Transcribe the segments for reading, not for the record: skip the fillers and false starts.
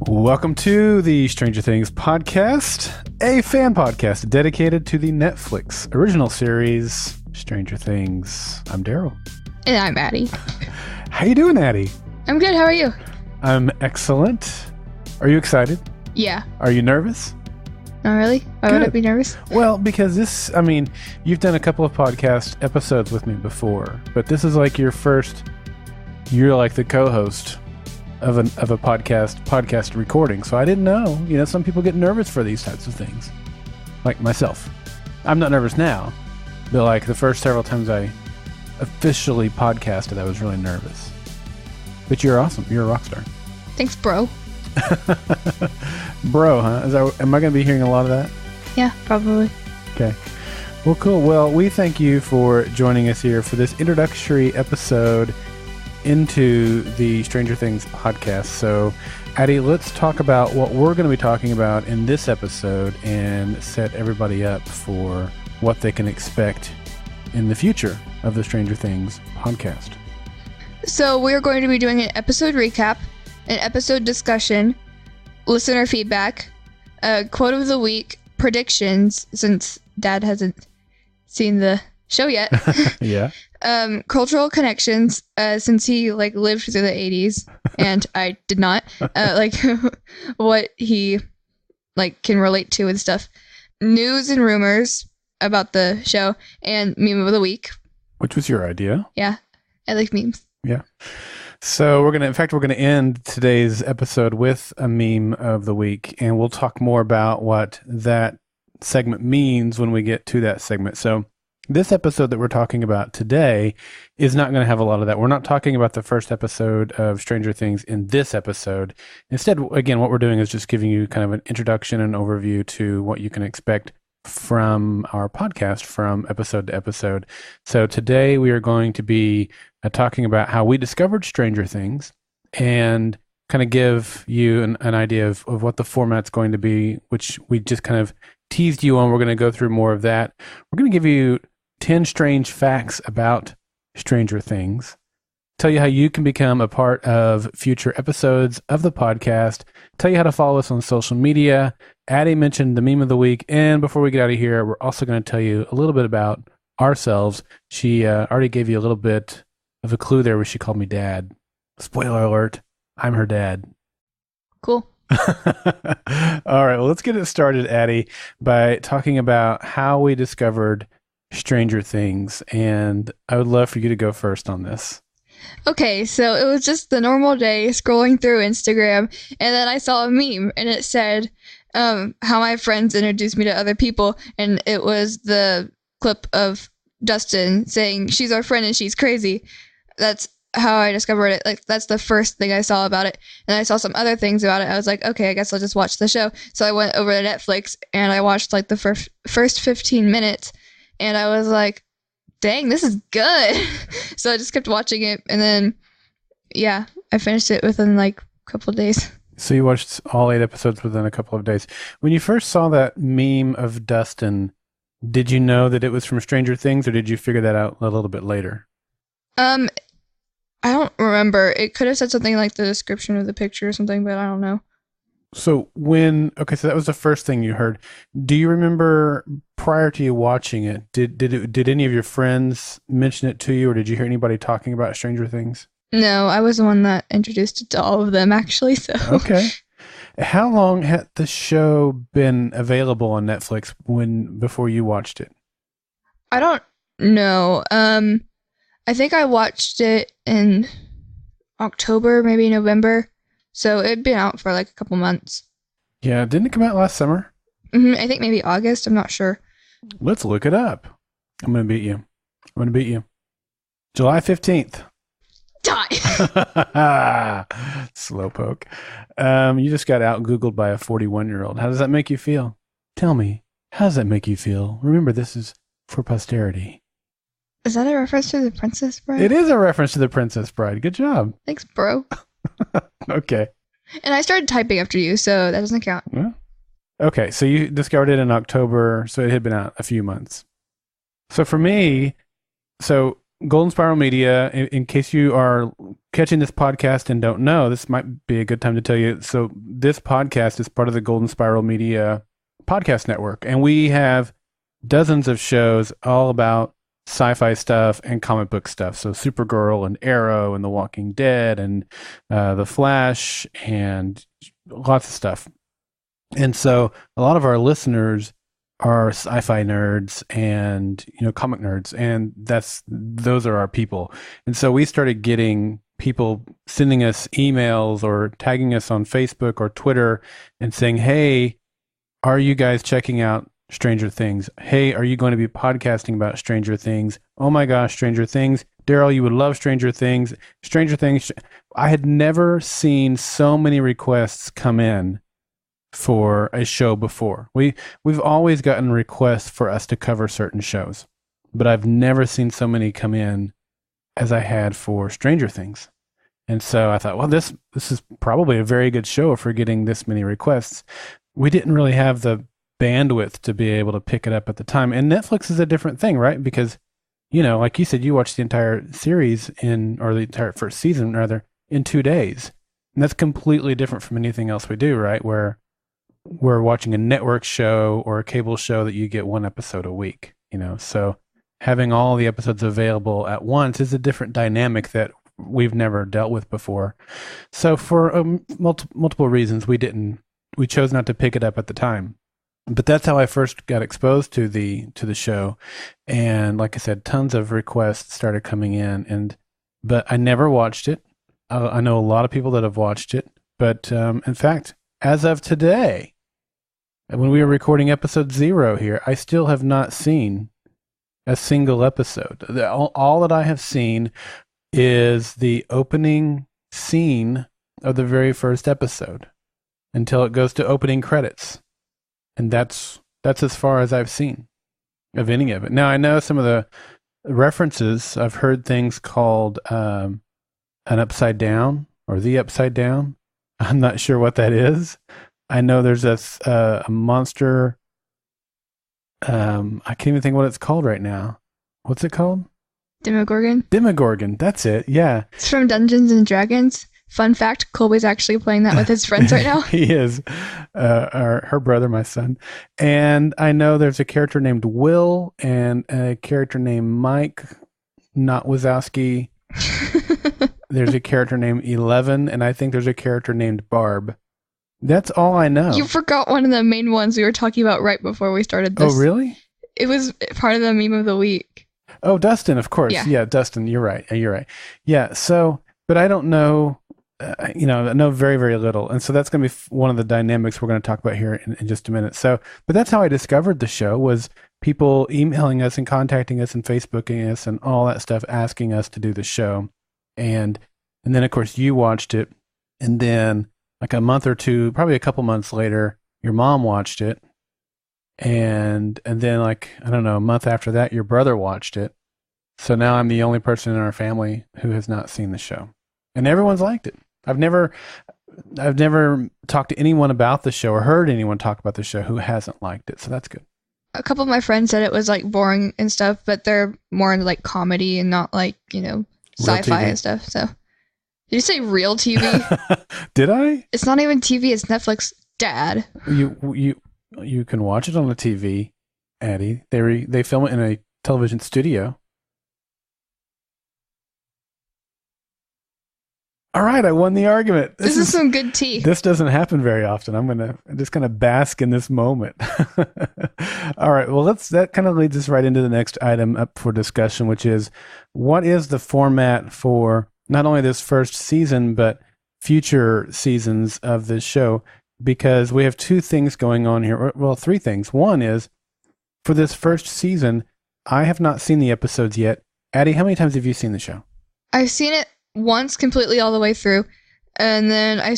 Welcome to the Stranger Things podcast, a fan podcast dedicated to the Netflix original series, Stranger Things. I'm Darrell. And I'm Addi. How you doing, Addi? I'm good. How are you? I'm excellent. Are you excited? Yeah. Are you nervous? Not really. Why would I be nervous? Well, because you've done a couple of podcast episodes with me before, but this is like your first, you're like the co-host of a podcast recording. So I didn't know, some people get nervous for these types of things. Like myself. I'm not nervous now, but like the first several times I officially podcasted, I was really nervous. But you're awesome. You're a rock star. Thanks, bro. Bro, huh? Am I going to be hearing a lot of that? Yeah, probably. Okay. Well, cool. Well, we thank you for joining us here for this introductory episode into the Stranger Things podcast. So, Addi, let's talk about what we're going to be talking about in this episode and set everybody up for what they can expect in the future of the Stranger Things podcast. So we're going to be doing an episode recap, an episode discussion, listener feedback, a quote of the week, predictions, since Dad hasn't seen the show yet. Yeah. Cultural connections, since he lived through the 80s and I did not, what he can relate to and stuff. News and rumors about the show, and meme of the week. Which was your idea. Yeah. I like memes. Yeah. So we're going to end today's episode with a meme of the week, and we'll talk more about what that segment means when we get to that segment. So this episode that we're talking about today is not going to have a lot of that. We're not talking about the first episode of Stranger Things in this episode. Instead, again, what we're doing is just giving you kind of an introduction and overview to what you can expect from our podcast from episode to episode. So today we are going to be talking about how we discovered Stranger Things and kind of give you an idea of what the format's going to be, which we just kind of teased you on. We're going to go through more of that. We're going to give you 10 strange facts about Stranger Things, tell you how you can become a part of future episodes of the podcast, tell you how to follow us on social media. Addi mentioned the meme of the week, and before we get out of here, we're also going to tell you a little bit about ourselves. She already gave you a little bit of a clue there where she called me Dad. Spoiler alert, I'm her dad. Cool. All right, well, let's get it started, Addi, by talking about how we discovered Stranger Things, and I would love for you to go first on this. Okay, so it was just the normal day scrolling through Instagram, and then I saw a meme, and it said how my friends introduced me to other people, and it was the clip of Dustin saying, "She's our friend and she's crazy." That's how I discovered it. That's the first thing I saw about it, and I saw some other things about it. I was like, okay, I guess I'll just watch the show. So I went over to Netflix, and I watched the first 15 minutes, and I was like, dang, this is good. So I just kept watching it, and then, yeah, I finished it within a couple of days. So you watched all 8 episodes within a couple of days. When you first saw that meme of Dustin, did you know that it was from Stranger Things, or did you figure that out a little bit later? I don't remember. It could have said something like the description of the picture or something, but I don't know. So so that was the first thing you heard. Do you remember prior to you watching it, did any of your friends mention it to you, or did you hear anybody talking about Stranger Things? No, I was the one that introduced it to all of them, actually. So okay. How long had the show been available on Netflix before you watched it? I don't know. I think I watched it in October, maybe November. So it'd been out for a couple months. Yeah, didn't it come out last summer? I think maybe August. I'm not sure. Let's look it up. I'm going to beat you. July 15th. Die. Slowpoke. You just got out Googled by a 41-year-old. How does that make you feel? Tell me, how does that make you feel? Remember, this is for posterity. Is that a reference to The Princess Bride? It is a reference to The Princess Bride. Good job. Thanks, bro. Okay. And I started typing after you, so that doesn't count. Yeah. Okay, so you discovered it in October, so it had been out a few months. So for me, Golden Spiral Media, in case you are catching this podcast and don't know, this might be a good time to tell you. So this podcast is part of the Golden Spiral Media podcast network, and we have dozens of shows all about sci-fi stuff and comic book stuff. So Supergirl and Arrow and The Walking Dead and The Flash and lots of stuff. And so a lot of our listeners are sci-fi nerds and comic nerds, and those are our people. And so we started getting people sending us emails or tagging us on Facebook or Twitter and saying, "Hey, are you guys checking out Stranger Things? Hey, are you going to be podcasting about Stranger Things? Oh my gosh, Stranger Things. Darrell, you would love Stranger Things. Stranger Things." I had never seen so many requests come in for a show before. We've always gotten requests for us to cover certain shows, but I've never seen so many come in as I had for Stranger Things. And so I thought, well, this is probably a very good show for getting this many requests. We didn't really have the bandwidth to be able to pick it up at the time. And Netflix is a different thing, right? Because, like you said, you watched the entire series or the entire first season rather, in 2 days. And that's completely different from anything else we do, right? Where we're watching a network show or a cable show that you get one episode a week, so having all the episodes available at once is a different dynamic that we've never dealt with before. So for multiple reasons, we chose not to pick it up at the time, but that's how I first got exposed to the show. And like I said, tons of requests started coming in, but I never watched it. I know a lot of people that have watched it, but in fact, as of today, when we were recording episode 0 here, I still have not seen a single episode. All that I have seen is the opening scene of the very first episode until it goes to opening credits. And that's as far as I've seen of any of it. Now, I know some of the references. I've heard things called an upside down or the upside down. I'm not sure what that is. I know there's a monster. I can't even think what it's called right now. What's it called? Demogorgon. Demogorgon. That's it. Yeah. It's from Dungeons and Dragons. Fun fact, Colby's actually playing that with his friends right now. He is. Her brother, my son. And I know there's a character named Will and a character named Mike, not Wazowski. There's a character named 11, and I think there's a character named Barb. That's all I know. You forgot one of the main ones we were talking about right before we started this. Oh, really? It was part of the meme of the week. Oh, Dustin, of course. Yeah, Dustin, you're right. Yeah, so, but I don't know, I know very, very little. And so that's going to be one of the dynamics we're going to talk about here in just a minute. So, but that's how I discovered the show, was people emailing us and contacting us and Facebooking us and all that stuff, asking us to do the show. And then, of course, you watched it. And then like a month or two, probably a couple months later, your mom watched it. And then like, I don't know, a month after that, your brother watched it. So now I'm the only person in our family who has not seen the show. And everyone's liked it. I've never talked to anyone about the show or heard anyone talk about the show who hasn't liked it. So that's good. A couple of my friends said it was like boring and stuff, but they're more into like comedy and not like, sci-fi and stuff. So did you say real TV? Did I? It's not even TV, it's Netflix, Dad. You can watch it on the TV, Addi. They film it in a television studio. All right, I won the argument. This is some good tea. This doesn't happen very often. I'm just gonna bask in this moment. All right, well that kind of leads us right into the next item up for discussion, which is what is the format for not only this first season but future seasons of this show? Because we have two things going on here. Well, three things. One is, for this first season, I have not seen the episodes yet. Addi, how many times have you seen the show? I've seen it once completely all the way through, and then I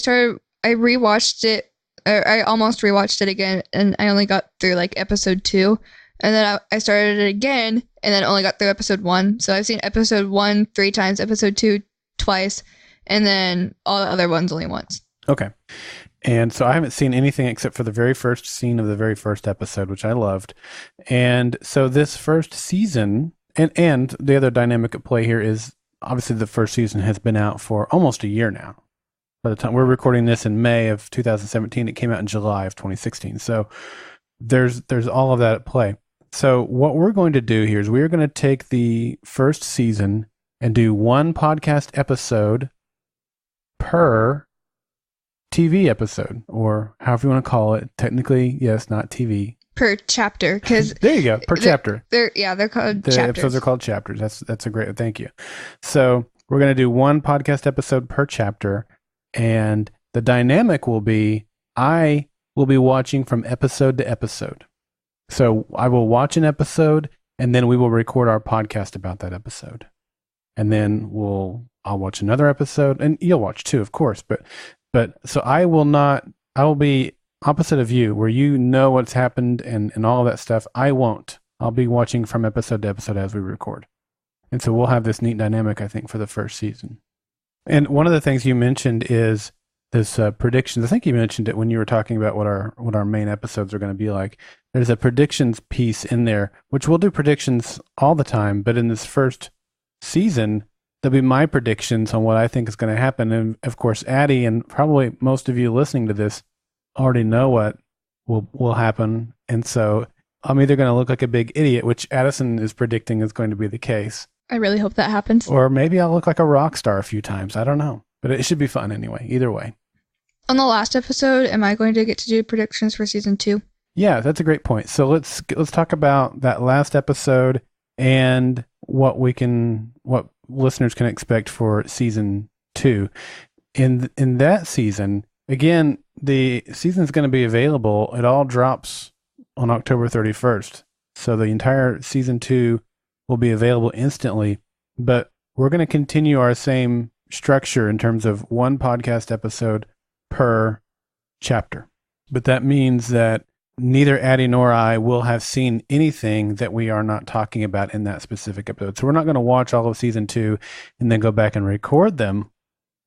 rewatched it, or I almost rewatched it again, and I only got through like episode 2, and then I started it again, and then only got through episode 1. So I've seen episode 1 3 times, episode 2 twice, and then all the other ones only once. Okay. And so I haven't seen anything except for the very first scene of the very first episode, which I loved. And so this first season And the other dynamic at play here is obviously the first season has been out for almost a year now. By the time we're recording this in May of 2017, it came out in July of 2016. So there's all of that at play. So what we're going to do here is we're going to take the first season and do one podcast episode per TV episode, or however you want to call it. Technically, yes, not TV. Per chapter, because there you go, per chapter. They're called the chapters. Episodes are called chapters. That's a great, thank you. So we're going to do one podcast episode per chapter, and the dynamic will be I will be watching from episode to episode. So I will watch an episode, and then we will record our podcast about that episode, and then I'll watch another episode, and you'll watch too, of course. But so I will be opposite of you, where you know what's happened and all of that stuff. I won't. I'll be watching from episode to episode as we record. And so we'll have this neat dynamic, I think, for the first season. And one of the things you mentioned is this predictions. I think you mentioned it when you were talking about what our main episodes are going to be like. There's a predictions piece in there, which we'll do predictions all the time, but in this first season, there'll be my predictions on what I think is going to happen. And of course, Addi and probably most of you listening to this already know what will happen. And so I'm either going to look like a big idiot, which Addison is predicting is going to be the case. I really hope that happens. Or maybe I'll look like a rock star a few times. I don't know. But it should be fun anyway, either way. On the last episode, am I going to get to do predictions for season 2? Yeah, that's a great point. So let's talk about that last episode and what listeners can expect for season 2. In that season, again, the season's going to be available. It all drops on October 31st. So the entire season 2 will be available instantly, but we're going to continue our same structure in terms of one podcast episode per chapter. But that means that neither Addi nor I will have seen anything that we are not talking about in that specific episode. So we're not going to watch all of season 2 and then go back and record them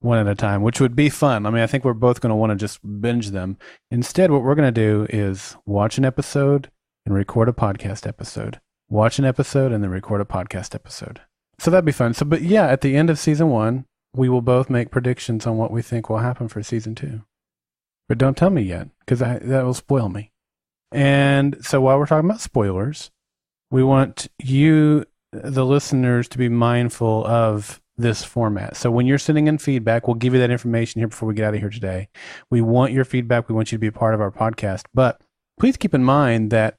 one at a time, which would be fun. I mean, I think we're both going to want to just binge them. Instead, what we're going to do is watch an episode and record a podcast episode. Watch an episode and then record a podcast episode. So that'd be fun. So, but yeah, at the end of season 1, we will both make predictions on what we think will happen for season 2. But don't tell me yet, because that will spoil me. And so while we're talking about spoilers, we want you, the listeners, to be mindful of this format. So when you're sending in feedback, we'll give you that information here before we get out of here today. We want your feedback. We want you to be a part of our podcast. But please keep in mind that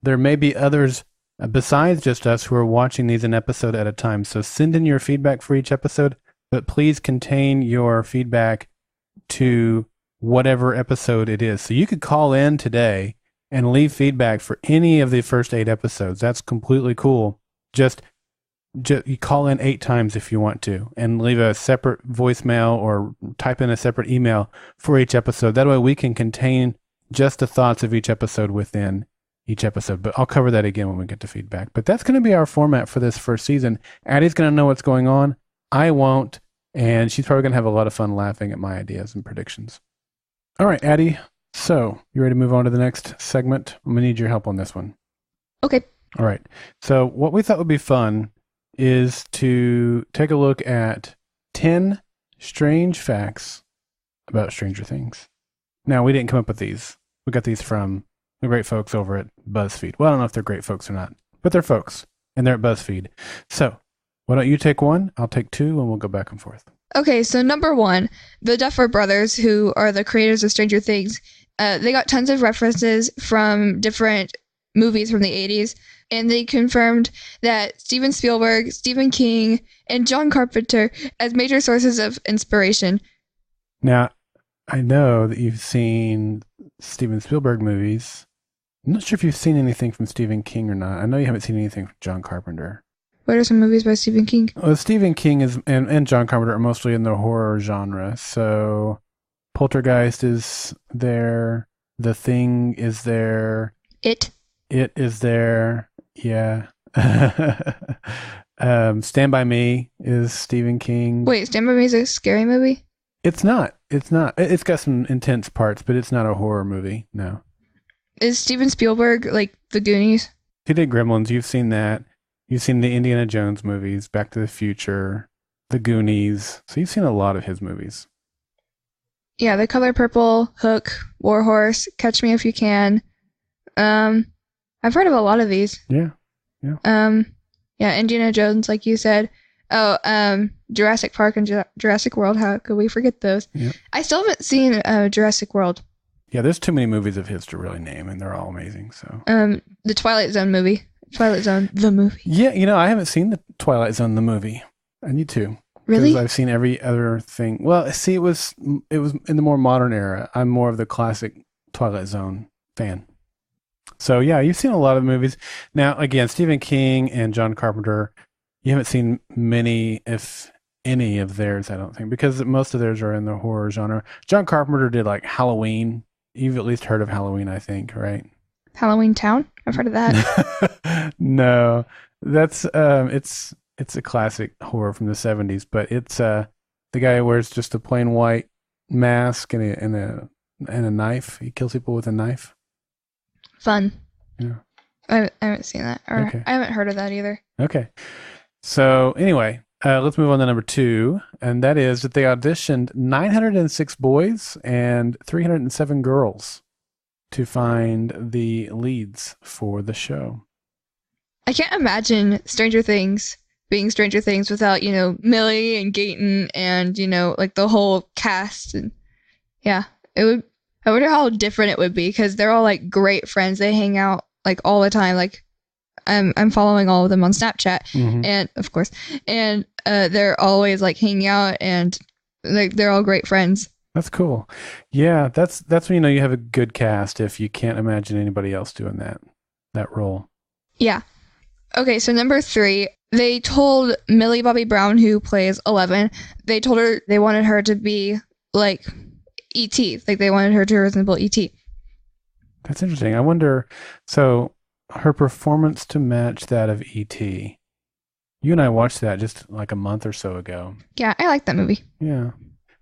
there may be others besides just us who are watching these an episode at a time. So send in your feedback for each episode, but please contain your feedback to whatever episode it is. So you could call in today and leave feedback for any of the first 8 episodes. That's completely cool. Just you call in 8 times if you want to, and leave a separate voicemail or type in a separate email for each episode. That way we can contain just the thoughts of each episode within each episode. But I'll cover that again when we get to feedback. But that's going to be our format for this first season. Addi's going to know what's going on. I won't. And she's probably going to have a lot of fun laughing at my ideas and predictions. All right, Addi. So you ready to move on to the next segment? I'm going to need your help on this one. Okay. All right. So what we thought would be fun is to take a look at 10 strange facts about Stranger Things. Now, we didn't come up with these. We got these from the great folks over at BuzzFeed. Well, I don't know if they're great folks or not, but they're folks, and they're at BuzzFeed. So why don't you take 1, I'll take 2, and we'll go back and forth. Okay, so number 1, the Duffer Brothers, who are the creators of Stranger Things, they got tons of references from different movies from the 80s, and they confirmed that Steven Spielberg, Stephen King, and John Carpenter as major sources of inspiration. Now, I know that you've seen Steven Spielberg movies. I'm not sure if you've seen anything from Stephen King or not. I know you haven't seen anything from John Carpenter. What are some movies by Stephen King? Well, Stephen King and John Carpenter are mostly in the horror genre. So Poltergeist is there. The Thing is there. It is there. Yeah. Stand By Me is Stephen King. Wait, Stand By Me is a scary movie? It's not. It's got some intense parts, but it's not a horror movie. No. Is Steven Spielberg like The Goonies? He did Gremlins. You've seen that. You've seen the Indiana Jones movies, Back to the Future, The Goonies. So you've seen a lot of his movies. Yeah, The Color Purple, Hook, Warhorse, Catch Me If You Can. I've heard of a lot of these. Yeah. Yeah. Yeah, Indiana Jones, like you said. Oh, Jurassic Park and Jurassic World. How could we forget those? Yeah. I still haven't seen Jurassic World. Yeah, there's too many movies of his to really name, and they're all amazing. So, the Twilight Zone movie. Twilight Zone, the movie. yeah, I haven't seen the Twilight Zone, the movie. I need to. Really? Because I've seen every other thing. Well, see, it was in the more modern era. I'm more of the classic Twilight Zone fan. So yeah, you've seen a lot of movies. Now, again, Stephen King and John Carpenter, you haven't seen many, if any, of theirs, I don't think, because most of theirs are in the horror genre. John Carpenter did like Halloween. You've at least heard of Halloween, I think, right? Halloween Town? I've heard of that. No, that's it's a classic horror from the 70s, but it's the guy who wears just a plain white mask and a knife. He kills people with a knife. Fun. Yeah. I haven't seen that, or Okay. I haven't heard of that either. Okay. So anyway, let's move on to number 2, and that is that they auditioned 906 boys and 307 girls to find the leads for the show. I can't imagine Stranger Things being Stranger Things without, Millie and Gaten and, like the whole cast. And yeah, it would. I wonder how different it would be because they're all like great friends. They hang out like all the time. Like I'm following all of them on Snapchat, and of course, and they're always like hanging out and like they're all great friends. That's cool. Yeah, that's when you have a good cast if you can't imagine anybody else doing that role. Yeah. Okay, so number 3, they told Millie Bobby Brown, who plays 11, they told her they wanted her to be like E.T. Like they wanted her to resemble E.T. That's interesting. I wonder, so her performance to match that of E.T. You and I watched that just like a month or so ago. Yeah, I like that movie. Yeah.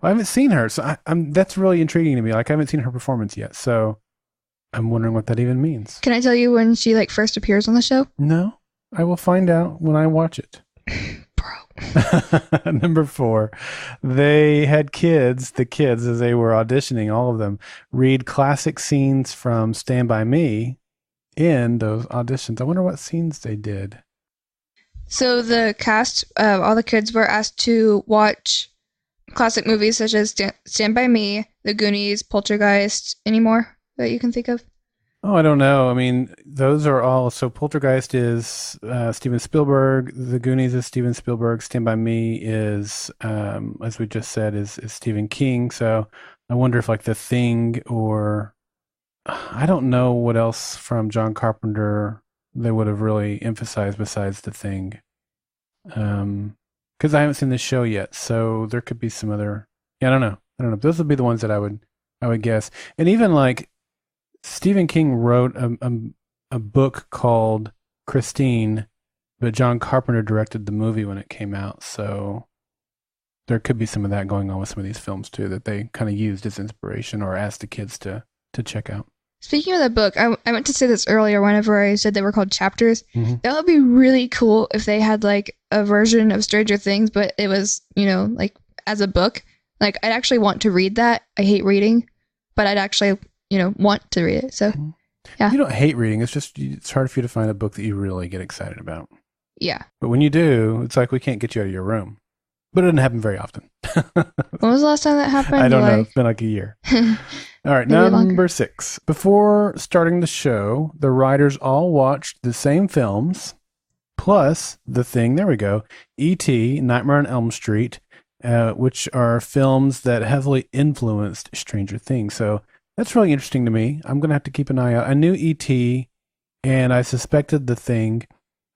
Well, I haven't seen her, so I'm that's really intriguing to me. Like I haven't seen her performance yet, so I'm wondering what that even means. Can I tell you when she like first appears on the show? No, I will find out when I watch it. Bro. Number 4, they had the kids as they were auditioning, all of them, read classic scenes from Stand By Me in those auditions. I wonder what scenes they did. So the cast, all the kids were asked to watch classic movies such as Stand By Me, The Goonies, Poltergeist. Any more that you can think of? Oh, I don't know. I mean, those are all. So Poltergeist is Steven Spielberg. The Goonies is Steven Spielberg. Stand By Me is, as we just said, is Stephen King. So I wonder if like The Thing or I don't know what else from John Carpenter they would have really emphasized besides The Thing. Because I haven't seen this show yet, so there could be some other. Yeah, I don't know. Those would be the ones that I would guess. And even like Stephen King wrote a book called Christine, but John Carpenter directed the movie when it came out. So there could be some of that going on with some of these films too, that they kind of used as inspiration or asked the kids to check out. Speaking of the book, I meant to say this earlier whenever I said they were called chapters. That would be really cool if they had like a version of Stranger Things, but it was, like as a book. Like I'd actually want to read that. I hate reading, but I'd actually, want to read it. So, yeah. You don't hate reading. It's just, it's hard for you to find a book that you really get excited about. Yeah. But when you do, it's like we can't get you out of your room. But it doesn't happen very often. When was the last time that happened? I don't know. It's been like a year. All right, number 6. Before starting the show, the writers all watched the same films, plus The Thing, there we go, E.T., Nightmare on Elm Street, which are films that heavily influenced Stranger Things. So that's really interesting to me. I'm going to have to keep an eye out. I knew E.T., and I suspected The Thing.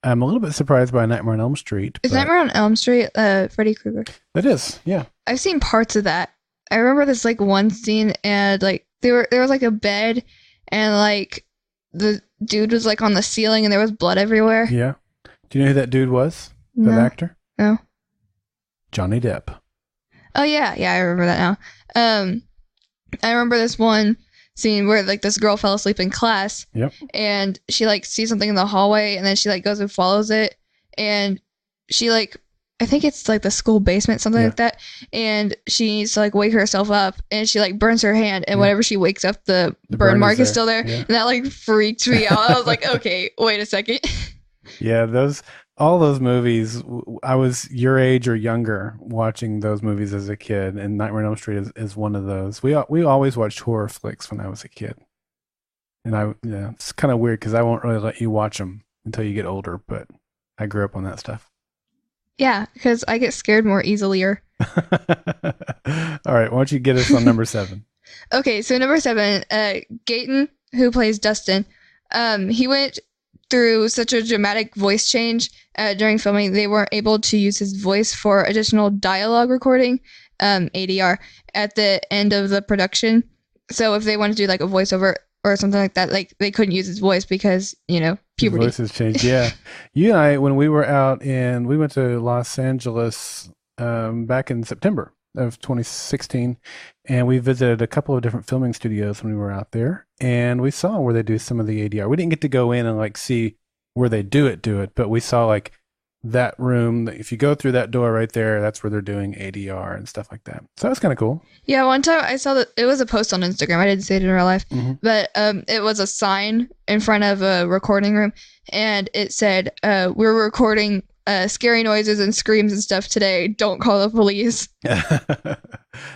I'm a little bit surprised by Nightmare on Elm Street. Is Nightmare on Elm Street Freddy Krueger? It is, yeah. I've seen parts of that. I remember this like one scene and like there was like a bed and like the dude was like on the ceiling and there was blood everywhere. Yeah. Do you know who that dude was? That actor? No. Johnny Depp. Oh yeah, I remember that now. I remember this one scene where like this girl fell asleep in class. Yep. And she like sees something in the hallway and then she like goes and follows it and she like, I think it's like the school basement, something like that. And she needs to like wake herself up, and she like burns her hand. And whenever she wakes up, the burn mark is still there. Yeah. And that like freaked me out. I was like, okay, wait a second. Yeah, all those movies. I was your age or younger watching those movies as a kid, and Nightmare on Elm Street is one of those. We always watched horror flicks when I was a kid, and it's kind of weird because I won't really let you watch them until you get older. But I grew up on that stuff. Yeah, because I get scared more easily. All right, why don't you get us on number 7? Okay, so number 7, Gaten, who plays Dustin, he went through such a dramatic voice change during filming, they weren't able to use his voice for additional dialogue recording, ADR, at the end of the production. So if they wanted to do like a voiceover or something like that, like they couldn't use his voice because, puberty. His voice has changed. Yeah. You and I, when we were we went to Los Angeles back in September of 2016, and we visited a couple of different filming studios when we were out there, and we saw where they do some of the ADR. We didn't get to go in and like see where they do it, but we saw like that room. If you go through that door right there, that's where they're doing ADR and stuff like that. So that's kind of cool. Yeah, one time I saw that it was a post on Instagram. I didn't see it in real life, but it was a sign in front of a recording room, and it said, "We're recording scary noises and screams and stuff today. Don't call the police."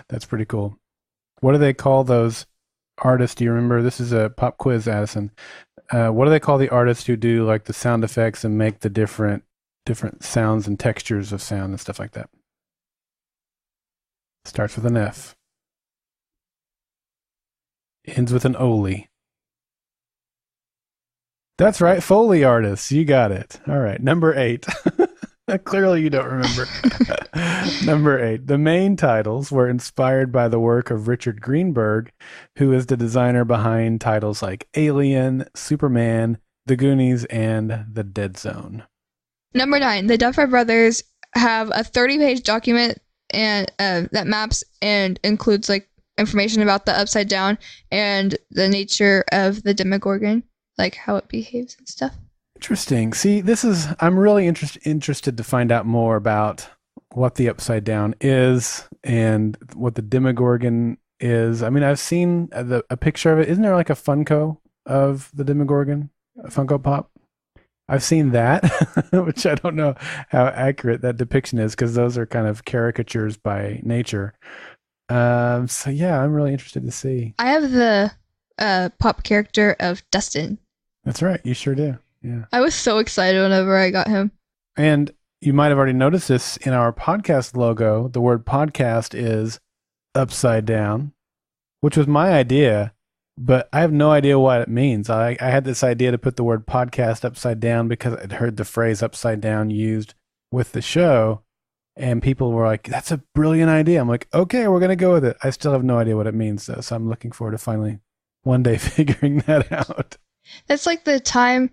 That's pretty cool. What do they call those artists? Do you remember? This is a pop quiz, Addison. What do they call the artists who do like the sound effects and make the different sounds and textures of sound and stuff like that? Starts with an F. Ends with an Oli. That's right, Foley artists. You got it. All right, number 8. Clearly you don't remember. Number 8. The main titles were inspired by the work of Richard Greenberg, who is the designer behind titles like Alien, Superman, The Goonies, and The Dead Zone. Number 9. The Duffer Brothers have a 30-page document and that maps and includes like information about the Upside Down and the nature of the Demogorgon, like how it behaves and stuff. Interesting. See, I'm really interested to find out more about what the Upside Down is and what the Demogorgon is. I mean, I've seen a picture of it. Isn't there like a Funko of the Demogorgon? A Funko Pop? I've seen that, which I don't know how accurate that depiction is because those are kind of caricatures by nature. So yeah, I'm really interested to see. I have the pop character of Dustin. That's right. You sure do. Yeah. I was so excited whenever I got him. And you might have already noticed this in our podcast logo. The word podcast is upside down, which was my idea, but I have no idea what it means. I had this idea to put the word podcast upside down because I'd heard the phrase upside down used with the show, and people were like, that's a brilliant idea. I'm like, okay, we're going to go with it. I still have no idea what it means, though, so I'm looking forward to finally one day figuring that out. That's like the time,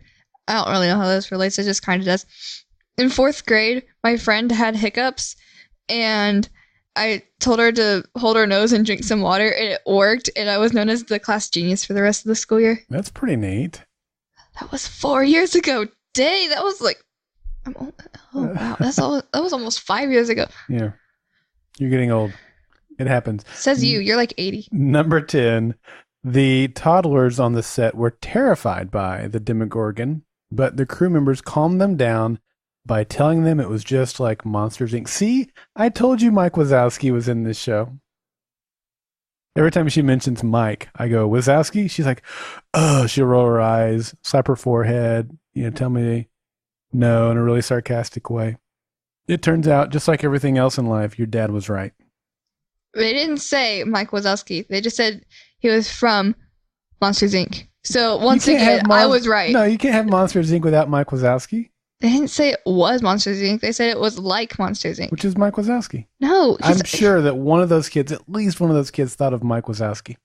I don't really know how this relates, it just kind of does. In 4th grade, my friend had hiccups, and I told her to hold her nose and drink some water, and it worked, and I was known as the class genius for the rest of the school year. That's pretty neat. That was 4 years ago. Dang, that was like, oh wow, that was almost 5 years ago. Yeah, you're getting old. It happens. Says you're like 80. Number 10, the toddlers on the set were terrified by the Demogorgon, but the crew members calmed them down by telling them it was just like Monsters, Inc. See, I told you Mike Wazowski was in this show. Every time she mentions Mike, I go, Wazowski? She's like, oh, she'll roll her eyes, slap her forehead, tell me no in a really sarcastic way. It turns out, just like everything else in life, your dad was right. They didn't say Mike Wazowski. They just said he was from Monsters, Inc. So once again, I was right. No, you can't have Monsters, Inc. without Mike Wazowski. They didn't say it was Monsters, Inc. They said it was like Monsters, Inc. Which is Mike Wazowski. No. I'm sure that one of those kids, at least one of those kids, thought of Mike Wazowski.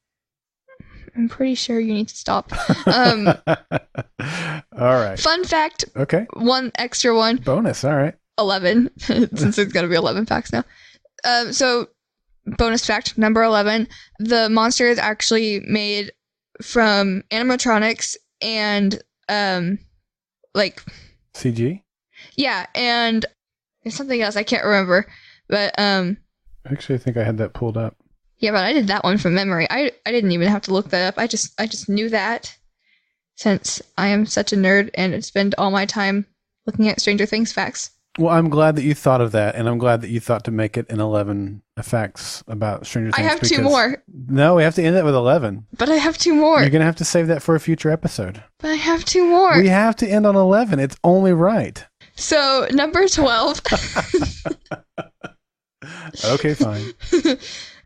I'm pretty sure you need to stop. All right. Fun fact. Okay. One extra one. Bonus. All right. 11, since it's going to be 11 facts now. So, bonus fact, number 11, the monster is actually made from animatronics and, like... CG? Yeah, and there's something else I can't remember. But Actually, I think I had that pulled up. yeah, but I did that one from memory. I didn't even have to look that up. I just knew that since I am such a nerd and spend all my time looking at Stranger Things facts. Well, I'm glad that you thought of that, and I'm glad that you thought to make it an 11 facts about Stranger I Things. have two more. No, we have to end it with 11. But I have two more. You're going to have to save that for a future episode. But I have two more. We have to end on 11. It's only right. So, number 12. Okay, fine.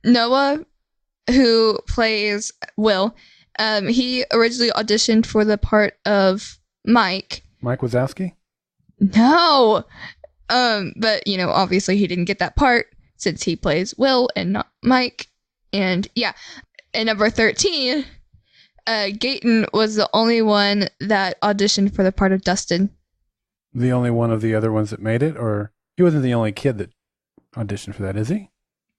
Noah, who plays Will, he originally auditioned for the part of Mike. Mike Wazowski? No. But, obviously he didn't get that part since he plays Will and not Mike. And, yeah. And number 13, Gayton was the only one that auditioned for the part of Dustin. The only one of the other ones that made it? Or he wasn't the only kid that auditioned for that, is he?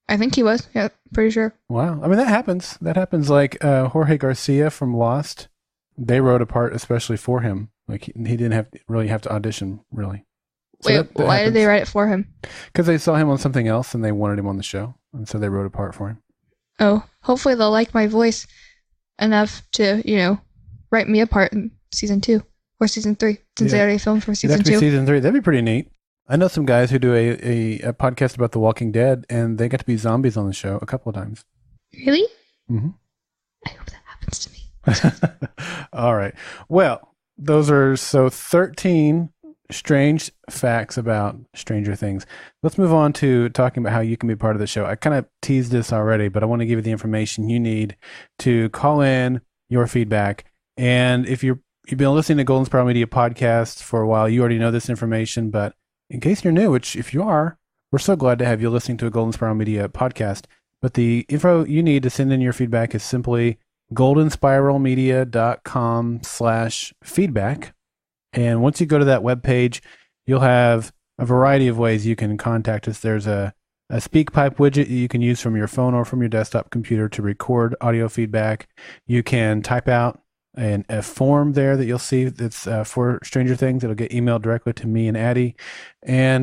I think he was. Yeah, pretty sure. Wow. I mean, that happens. That happens. Like Jorge Garcia from Lost, they wrote a part especially for him. Like he didn't really have to audition, really. So wait, why happens. Did they write it for him? Because they saw him on something else and they wanted him on the show. And so they wrote a part for him. Oh, hopefully they'll like my voice enough to, write me a part in season 2 or season 3, since they already filmed for season 2. Season 3. That'd be pretty neat. I know some guys who do a podcast about The Walking Dead, and they got to be zombies on the show a couple of times. Really? Mm-hmm. I hope that happens to me. All right. Well, those are 13 strange facts about Stranger Things. Let's move on to talking about how you can be part of the show. I kind of teased this already, but I want to give you the information you need to call in your feedback. And if you've been listening to Golden Spiral Media podcasts for a while, you already know this information, but in case you're new, which if you are, we're so glad to have you listening to a Golden Spiral Media podcast. But the info you need to send in your feedback is simply goldenspiralmedia.com/feedback. And once you go to that webpage, you'll have a variety of ways you can contact us. There's a SpeakPipe widget that you can use from your phone or from your desktop computer to record audio feedback. You can type out a form there that you'll see that's for Stranger Things. It'll get emailed directly to me and Addi,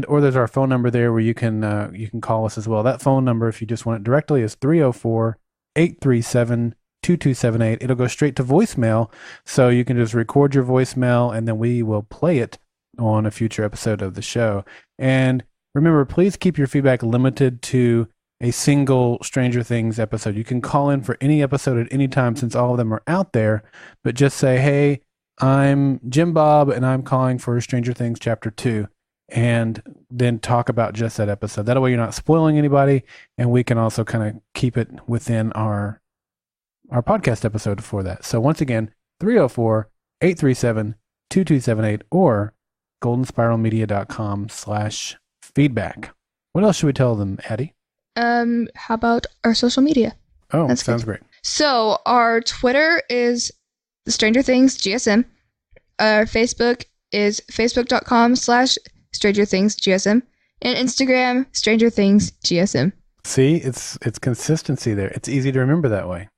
or there's our phone number there where you can call us as well. That phone number, if you just want it directly, is 304-837-2278. It'll go straight to voicemail, so you can just record your voicemail and then we will play it on a future episode of the show. And remember, please keep your feedback limited to a single Stranger Things episode. You can call in for any episode at any time since all of them are out there, but just say, hey, I'm Jim Bob and I'm calling for Stranger Things Chapter 2, and then talk about just that episode. That way you're not spoiling anybody, and we can also kind of keep it within our podcast episode for that. So once again, 304-837-2278 or goldenspiralmedia.com/feedback. What else should we tell them, Addi? How about our social media? Oh, that sounds great. So our Twitter is Stranger Things GSM. Our Facebook is facebook.com/Stranger Things GSM. And Instagram, Stranger Things GSM. See, it's consistency there. It's easy to remember that way.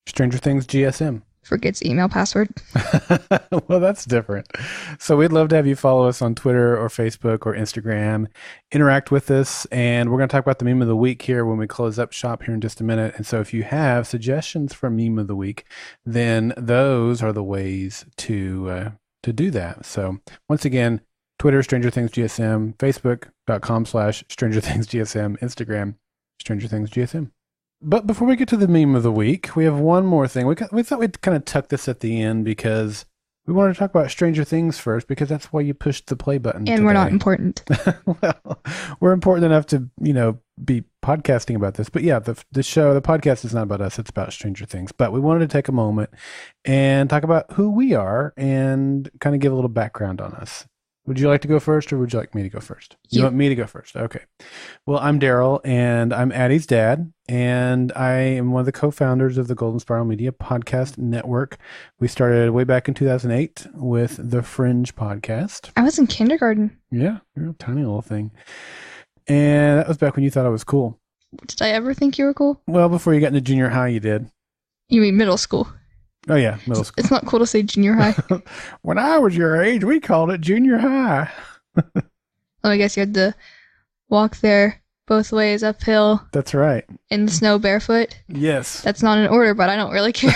Stranger Things GSM. Forgets email password. Well, that's different. So we'd love to have you follow us on Twitter or Facebook or Instagram, interact with us, and we're going to talk about the meme of the week here when we close up shop here in just a minute. And so if you have suggestions for meme of the week, then those are the ways to do that. So once again, Twitter, Stranger Things GSM, Facebook.com/Stranger Things GSM, Instagram, Stranger Things GSM. But before we get to the meme of the week, we have one more thing. We thought we'd kind of tuck this at the end because we wanted to talk about Stranger Things first, because that's why you pushed the play button. And today. We're not important. Well, we're important enough to, be podcasting about this. But yeah, the podcast is not about us. It's about Stranger Things. But we wanted to take a moment and talk about who we are and kind of give a little background on us. Would you like to go first, or would you like me to go first? You want me to go first? Okay. Well, I'm Darrell, and I'm Addi's dad, and I am one of the co-founders of the Golden Spiral Media Podcast Network. We started way back in 2008 with the Fringe podcast. I was in kindergarten. Yeah, you're a tiny little thing. And that was back when you thought I was cool. Did I ever think you were cool? Well, before you got into junior high, you did. You mean middle school? Oh, yeah, middle school. It's not cool to say junior high. When I was your age, we called it junior high. Oh, I guess you had to walk there both ways uphill That's right. in the snow barefoot. Yes. That's not in order, but I don't really care.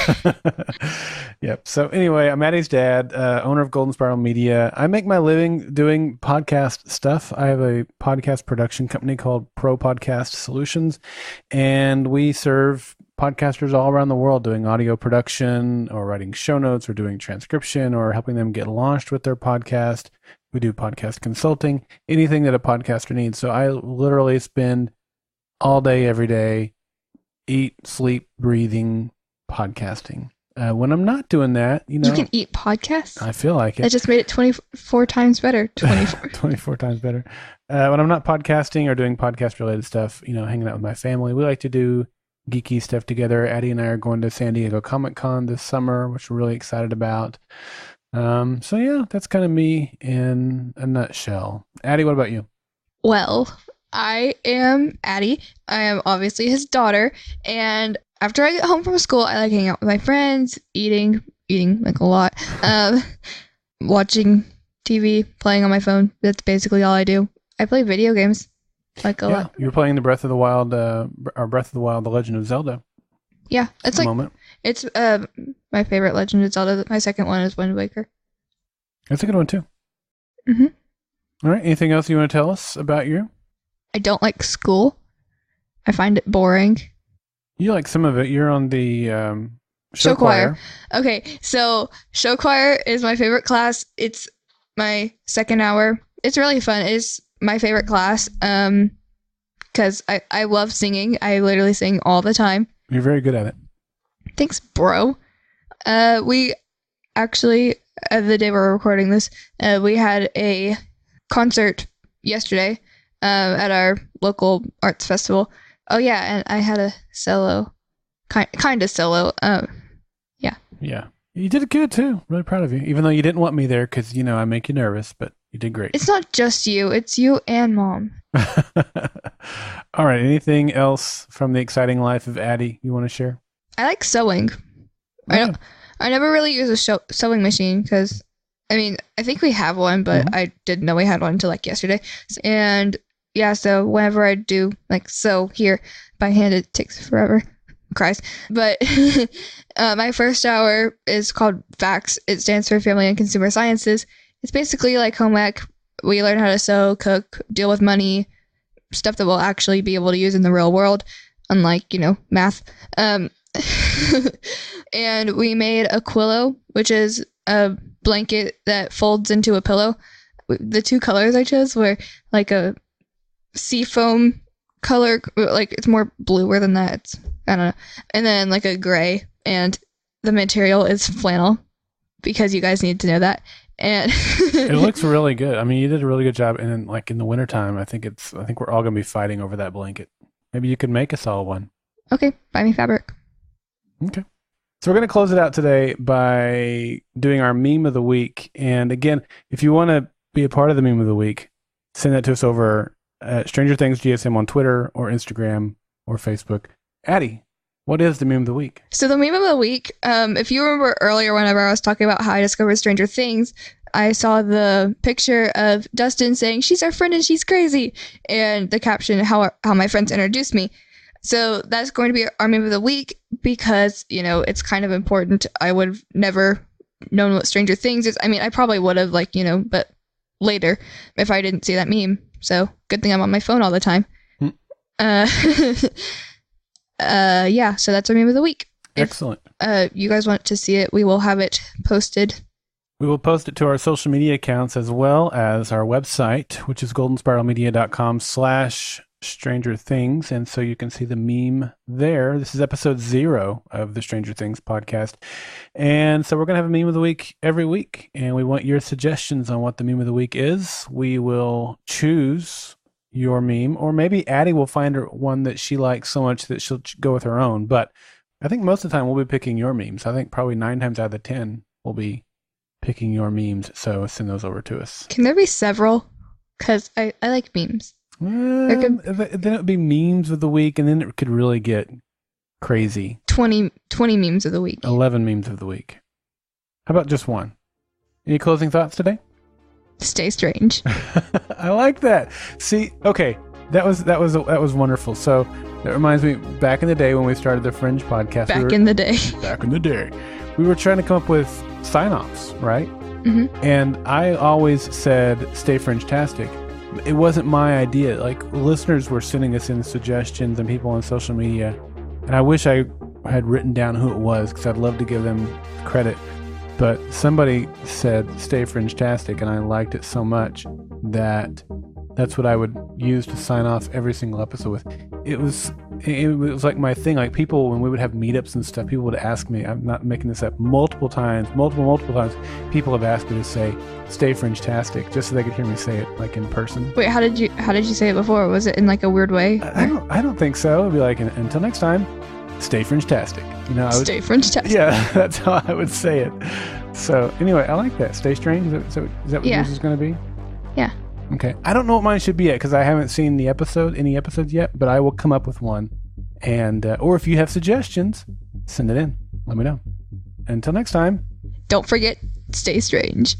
Yep. So anyway, I'm Addie's dad, owner of Golden Spiral Media. I make my living doing podcast stuff. I have a podcast production company called Pro Podcast Solutions, and we serve podcasters all around the world doing audio production or writing show notes or doing transcription or helping them get launched with their podcast. We do podcast consulting, anything that a podcaster needs. So I literally spend all day, every day, eat, sleep, breathing, podcasting. When I'm not doing that, You can eat podcasts? I feel like That it. just made it 24 times better. 24. 24 times better. When I'm not podcasting or doing podcast related stuff, hanging out with my family, we like to do geeky stuff together. Addi and I are going to San Diego Comic-Con this summer, which we're really excited about. So yeah, that's kind of me in a nutshell. Addi, what about you? Well, I am Addie. I am obviously his daughter. And after I get home from school, I like hanging out with my friends, eating like a lot, watching TV, playing on my phone. That's basically all I do. I play video games like a lot. You're playing the Breath of the Wild, The Legend of Zelda. Yeah, it's like moment. it's my favorite Legend of Zelda. My second one is Wind Waker. That's a good one too. Mm-hmm. All right. Anything else you want to tell us about you? I don't like school. I find it boring. You like some of it. You're on the Show choir. Okay, so show choir is my favorite class. It's my second hour. It's really fun. It's my favorite class because I love singing. I literally sing all the time. You're very good at it. Thanks, bro. We actually, the day we're recording this, we had a concert yesterday at our local arts festival. Oh yeah, and I had a solo, kind of solo. Yeah. You did good too. Really proud of you. Even though you didn't want me there because, I make you nervous, but you did great. It's not just you. It's you and Mom. All right. Anything else from the exciting life of Addi you want to share? I like sewing. Yeah. I never really use a sewing machine because, I think we have one, but I didn't know we had one until like yesterday. And yeah, so whenever I do like sew here by hand, it takes forever. Cries. But my first hour is called FACS. It stands for Family and Consumer Sciences. It's basically like home ec. We learn how to sew, cook, deal with money, stuff that we'll actually be able to use in the real world, unlike, math. And we made a quillo, which is a blanket that folds into a pillow. The two colors I chose were like a seafoam color, like it's more bluer than that. It's, I don't know. And then like a gray, and the material is flannel because you guys need to know that. And it looks really good. You did a really good job. And then, like in the wintertime, I think we're all gonna be fighting over that blanket. Maybe you could make us all one. Okay, buy me fabric. Okay. So we're going to close it out today by doing our meme of the week. And again, if you want to be a part of the meme of the week, send that to us over at Stranger Things GSM on Twitter or Instagram or Facebook. Addi, what is the meme of the week? So the meme of the week, if you remember earlier whenever I was talking about how I discovered Stranger Things, I saw the picture of Dustin saying, "She's our friend and she's crazy," and the caption, how my friends introduced me. So that's going to be our meme of the week because, it's kind of important. I would have never known what Stranger Things is. I probably would have, but later if I didn't see that meme. So good thing I'm on my phone all the time. Yeah, so that's our meme of the week. Excellent. If you guys want to see it, we will have it posted. We will post it to our social media accounts as well as our website, which is goldenspiralmedia.com/Stranger Things. And so you can see the meme there. This is episode 0 of the Stranger Things podcast. And so we're going to have a meme of the week every week. And we want your suggestions on what the meme of the week is. We will choose your meme, or maybe Addi will find her one that she likes so much that she'll go with her own. But I think most of the time we'll be picking your memes. I think probably 9 times out of the 10 we'll be picking your memes. So send those over to us. Can there be several? Because I like memes. Then it would be memes of the week, and then it could really get crazy. 20 memes of the week. 11 memes of the week. How about just one? Any closing thoughts today? Stay strange. I like that. See, okay, that was wonderful. So that reminds me, back in the day when we started the Fringe podcast. Back in the day, we were trying to come up with sign-offs, right? Mm-hmm. And I always said, "Stay Fringe-tastic." It wasn't my idea. Like, listeners were sending us in suggestions and people on social media, and I wish I had written down who it was because I'd love to give them credit. But somebody said, "Stay Fringe-tastic," and I liked it so much that that's what I would use to sign off every single episode with. It was like my thing. Like, people, when we would have meetups and stuff, people would ask me, I'm not making this up, multiple times, people have asked me to say, "Stay Fringe-tastic," just so they could hear me say it, like, in person. Wait, how did you say it before? Was it in like a weird way? I don't think so. It'd be like, until next time, stay Fringe-tastic. Stay Fringe-tastic. Yeah, that's how I would say it. So anyway, I like that. Stay strange. Is that what yours is going to be? Yeah. Okay. I don't know what mine should be yet because I haven't seen any episodes yet, but I will come up with one. And or if you have suggestions, send it in. Let me know. Until next time. Don't forget, stay strange.